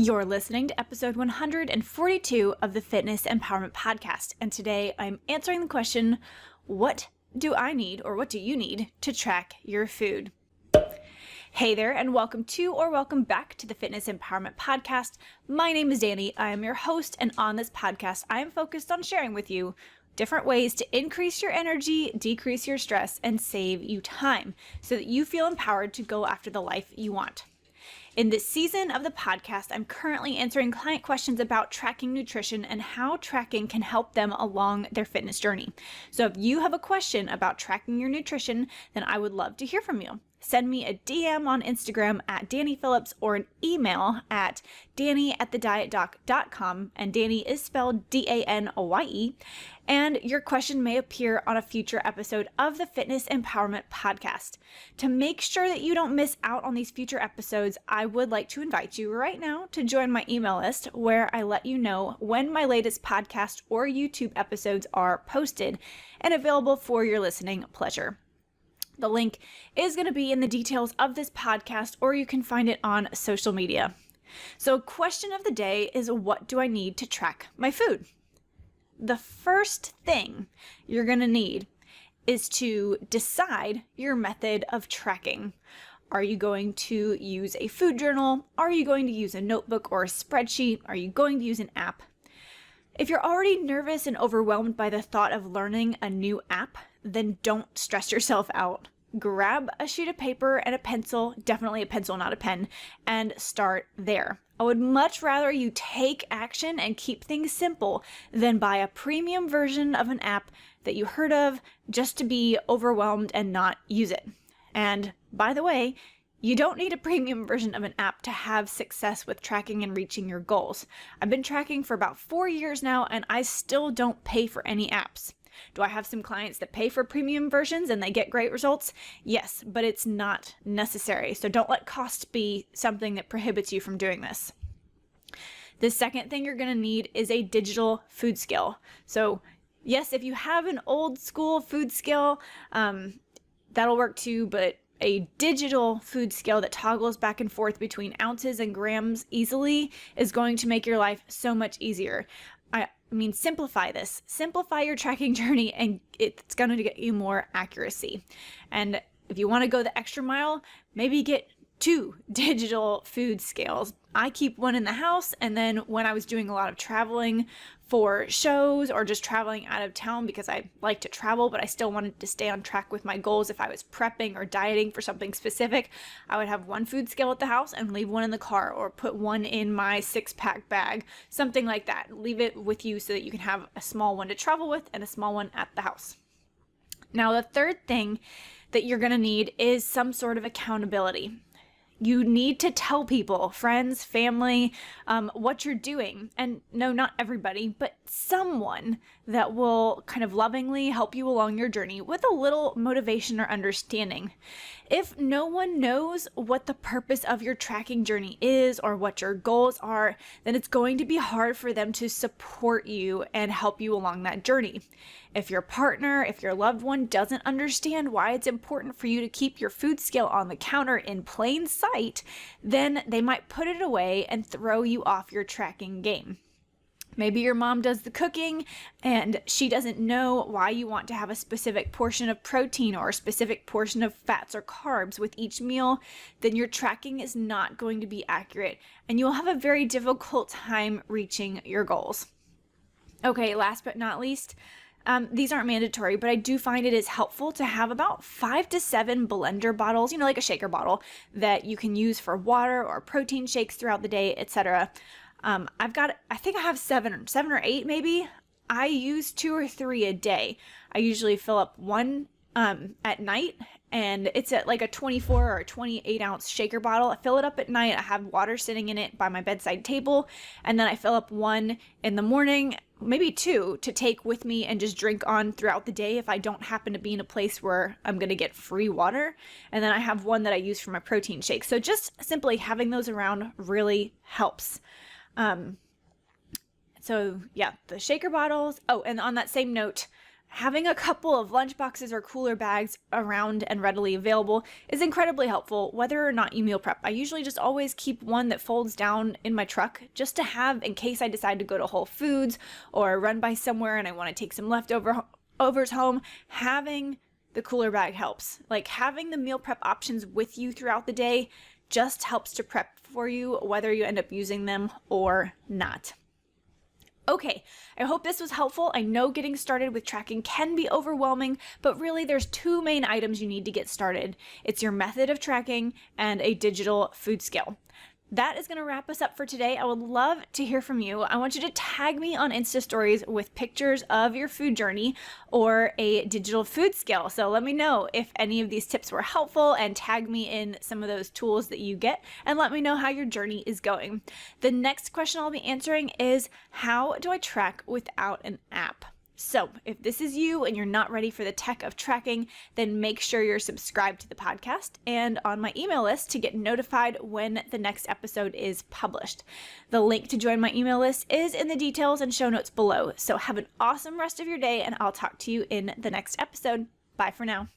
You're listening to episode 142 of the Fitness Empowerment Podcast, and today I'm answering the question, what do I need or what do you need to track your food? Hey there, and welcome to or welcome back to the Fitness Empowerment Podcast. My name is Danny. I am your host, and on this podcast, I am focused on sharing with you different ways to increase your energy, decrease your stress, and save you time so that you feel empowered to go after the life you want. In this season of the podcast, I'm currently answering client questions about tracking nutrition and how tracking can help them along their fitness journey. So if you have a question about tracking your nutrition, then I would love to hear from you. Send me a DM on Instagram at Danny Phillips or an email at danny@thedietdoc.com, and Danny is spelled D-A-N-O-Y-E, and your question may appear on a future episode of the Fitness Empowerment Podcast. To make sure that you don't miss out on these future episodes, I would like to invite you right now to join my email list where I let you know when my latest podcast or YouTube episodes are posted and available for your listening pleasure. The link is going to be in the details of this podcast, or you can find it on social media. So, question of the day is, what do I need to track my food? The first thing you're going to need is to decide your method of tracking. Are you going to use a food journal? Are you going to use a notebook or a spreadsheet? Are you going to use an app? If you're already nervous and overwhelmed by the thought of learning a new app, then don't stress yourself out. Grab a sheet of paper and a pencil, definitely a pencil, not a pen, and start there. I would much rather you take action and keep things simple than buy a premium version of an app that you heard of just to be overwhelmed and not use it. And by the way, you don't need a premium version of an app to have success with tracking and reaching your goals. I've been tracking for about 4 years now, and I still don't pay for any apps. Do I have some clients that pay for premium versions and they get great results? Yes, but it's not necessary. So don't let cost be something that prohibits you from doing this. The second thing you're going to need is a digital food scale. So yes, if you have an old school food scale, that'll work too, but a digital food scale that toggles back and forth between ounces and grams easily is going to make your life so much easier. I mean, simplify this. Simplify your tracking journey, and it's going to get you more accuracy. And if you want to go the extra mile, maybe get 2 digital food scales. I keep one in the house, and then when I was doing a lot of traveling for shows or just traveling out of town, because I like to travel, but I still wanted to stay on track with my goals. If I was prepping or dieting for something specific, I would have one food scale at the house and leave one in the car, or put one in my 6-pack bag, something like that. Leave it with you so that you can have a small one to travel with and a small one at the house. Now, the third thing that you're going to need is some sort of accountability. You need to tell people, friends, family, what you're doing. And no, not everybody, but someone that will kind of lovingly help you along your journey with a little motivation or understanding. If no one knows what the purpose of your tracking journey is or what your goals are, then it's going to be hard for them to support you and help you along that journey. If your partner, if your loved one doesn't understand why it's important for you to keep your food scale on the counter in plain sight, then they might put it away and throw you off your tracking game. Maybe your mom does the cooking and she doesn't know why you want to have a specific portion of protein or a specific portion of fats or carbs with each meal, then your tracking is not going to be accurate and you'll have a very difficult time reaching your goals. Okay, last but not least, these aren't mandatory, but I do find it is helpful to have about 5 to 7 blender bottles, like a shaker bottle that you can use for water or protein shakes throughout the day, etc. I think I have 7 or 8 maybe. I use 2 or 3 a day. I usually fill up one at night, and it's at like a 24 or 28 ounce shaker bottle. I fill it up at night. I have water sitting in it by my bedside table, and then I fill up one in the morning, maybe 2 to take with me and just drink on throughout the day if I don't happen to be in a place where I'm going to get free water. And then I have one that I use for my protein shake. So just simply having those around really helps. So yeah, the shaker bottles. Oh, and on that same note, Having a couple of lunch boxes or cooler bags around and readily available is incredibly helpful, whether or not you meal prep. I usually just always keep one that folds down in my truck just to have in case I decide to go to Whole Foods or run by somewhere and I want to take some leftovers home. Having the cooler bag helps. Like, having the meal prep options with you throughout the day just helps to prep for you, whether you end up using them or not. Okay, I hope this was helpful. I know getting started with tracking can be overwhelming, but really there's two main items you need to get started. It's your method of tracking and a digital food scale. That is going to wrap us up for today. I would love to hear from you. I want you to tag me on Insta stories with pictures of your food journey or a digital food scale. So let me know if any of these tips were helpful and tag me in some of those tools that you get and let me know how your journey is going. The next question I'll be answering is, how do I track without an app? So if this is you and you're not ready for the tech of tracking, then make sure you're subscribed to the podcast and on my email list to get notified when the next episode is published. The link to join my email list is in the details and show notes below. So have an awesome rest of your day, and I'll talk to you in the next episode. Bye for now.